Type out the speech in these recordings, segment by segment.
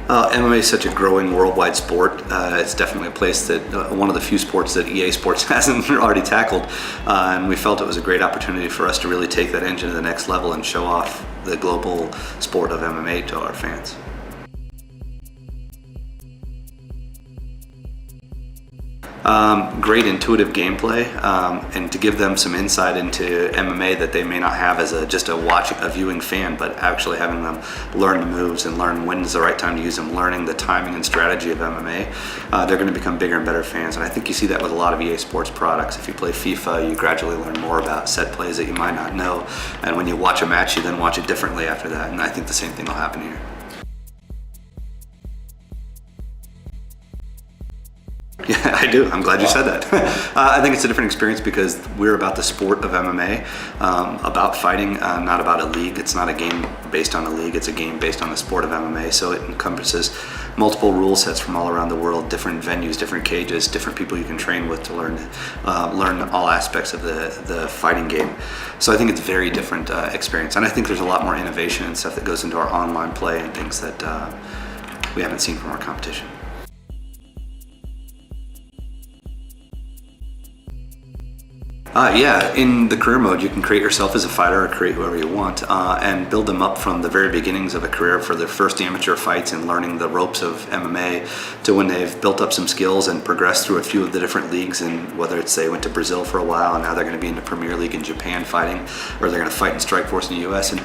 MMA is such a growing worldwide sport. It's definitely a place that one of the few sports that EA Sports hasn't already tackled, and we felt it was a great opportunity for us to really take that engine to the next level and show off the global sport of MMA to our fans. Great intuitive gameplay, and to give them some insight into MMA that they may not have as just a viewing fan, but actually having them learn the moves and learn when is the right time to use them, learning the timing and strategy of MMA. They're going to become bigger and better fans, and I think you see that with a lot of EA Sports products. If you play FIFA, you gradually learn more about set plays that you might not know, and when you watch a match, you then watch it differently after that, and I think the same thing will happen here. Yeah, I do. I'm glad you said that. I think it's a different experience because we're about the sport of MMA, about fighting, not about a league. It's not a game based on a league. It's a game based on the sport of MMA. So it encompasses multiple rule sets from all around the world, different venues, different cages, different people you can train with to learn all aspects of the fighting game. So I think it's a very different experience. And I think there's a lot more innovation and stuff that goes into our online play and things that we haven't seen from our competition. Yeah, in the career mode, you can create yourself as a fighter or create whoever you want and build them up from the very beginnings of a career for their first amateur fights and learning the ropes of MMA to when they've built up some skills and progressed through a few of the different leagues, and whether it's they went to Brazil for a while and now they're going to be in the Premier League in Japan fighting, or they're going to fight in Strikeforce in the US and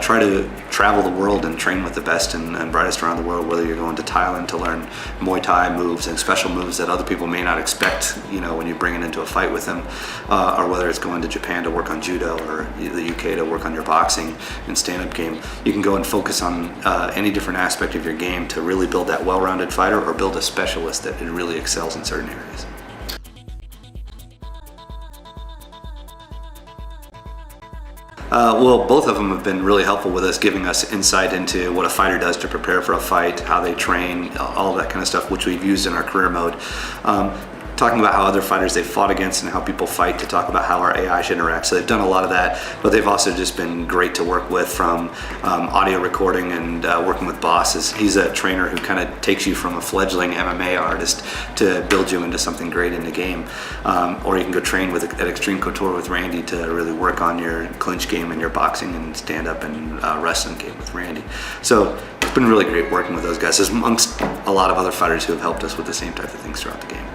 try to travel the world and train with the best and brightest around the world, whether you're going to Thailand to learn Muay Thai moves and special moves that other people may not expect, when you bring it into a fight with them. Or whether it's going to Japan to work on judo or the UK to work on your boxing and stand-up game. You can go and focus on any different aspect of your game to really build that well-rounded fighter or build a specialist that really excels in certain areas. Well, both of them have been really helpful with us, giving us insight into what a fighter does to prepare for a fight, how they train, all that kind of stuff, which we've used in our career mode. Talking about how other fighters they've fought against and how people fight, to talk about how our AI should interact. So they've done a lot of that, but they've also just been great to work with, from audio recording and working with Boss. He's a trainer who kind of takes you from a fledgling MMA artist to build you into something great in the game. Or you can go train at Extreme Couture with Randy to really work on your clinch game and your boxing and stand-up and wrestling game with Randy. So it's been really great working with those guys, amongst a lot of other fighters who have helped us with the same type of things throughout the game.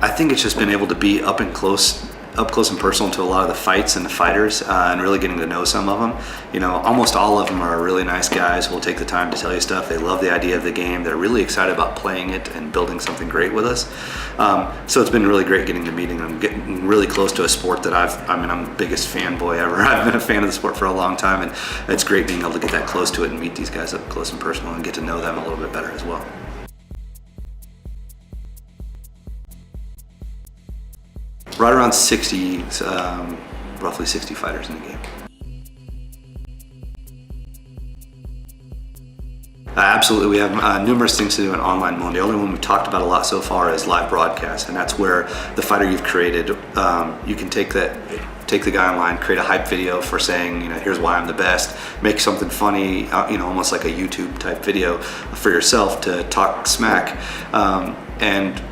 I think it's just been able to be up close and personal to a lot of the fights and the fighters, and really getting to know some of them. Almost all of them are really nice guys who will take the time to tell you stuff. They love the idea of the game. They're really excited about playing it and building something great with us. So it's been really great getting to meeting them, getting really close to a sport that I'm the biggest fanboy ever. I've been a fan of the sport for a long time, and it's great being able to get that close to it and meet these guys up close and personal and get to know them a little bit better as well. Right around 60, roughly 60 fighters in the game. Absolutely, we have numerous things to do in online mode. The only one we've talked about a lot so far is live broadcast, and that's where the fighter you've created, you can take the guy online, create a hype video for saying, here's why I'm the best, make something funny, almost like a YouTube type video for yourself to talk smack, and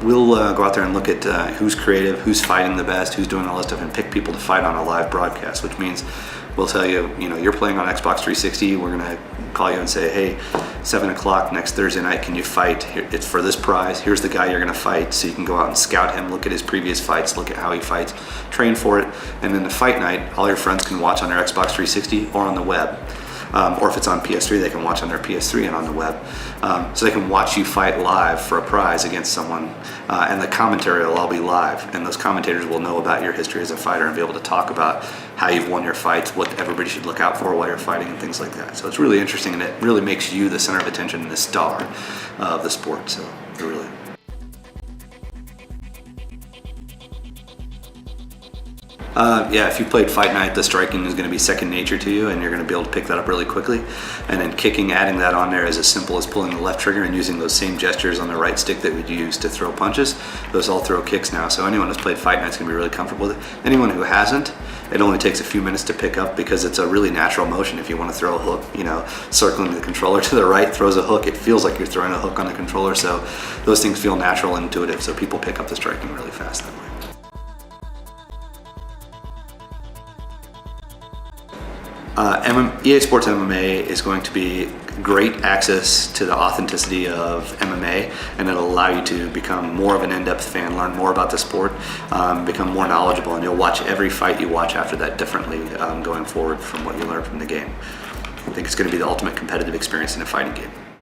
we'll go out there and look at who's creative, who's fighting the best, who's doing all this stuff, and pick people to fight on a live broadcast, which means we'll tell you, you're playing on Xbox 360, we're gonna call you and say, hey, 7 o'clock next Thursday night, can you fight? It's for this prize, here's the guy you're gonna fight, so you can go out and scout him, look at his previous fights, look at how he fights, train for it, and then the fight night, all your friends can watch on their Xbox 360 or on the web. Or if it's on PS3, they can watch on their PS3 and on the web. So they can watch you fight live for a prize against someone, and the commentary will all be live, and those commentators will know about your history as a fighter and be able to talk about how you've won your fights, what everybody should look out for while you're fighting, and things like that. So it's really interesting, and it really makes you the center of attention and the star of the sport. So it really. Yeah, if you played Fight Night, the striking is going to be second nature to you, and you're going to be able to pick that up really quickly. And then kicking, adding that on there is as simple as pulling the left trigger and using those same gestures on the right stick that we'd use to throw punches. Those all throw kicks now. So anyone who's played Fight Night is going to be really comfortable with it. Anyone who hasn't, it only takes a few minutes to pick up because it's a really natural motion. If you want to throw a hook, circling the controller to the right throws a hook, it feels like you're throwing a hook on the controller. So those things feel natural and intuitive, so people pick up the striking really fast that way. EA Sports MMA is going to be great access to the authenticity of MMA, and it'll allow you to become more of an in-depth fan, learn more about the sport, become more knowledgeable, and you'll watch every fight you watch after that differently going forward from what you learned from the game. I think it's going to be the ultimate competitive experience in a fighting game.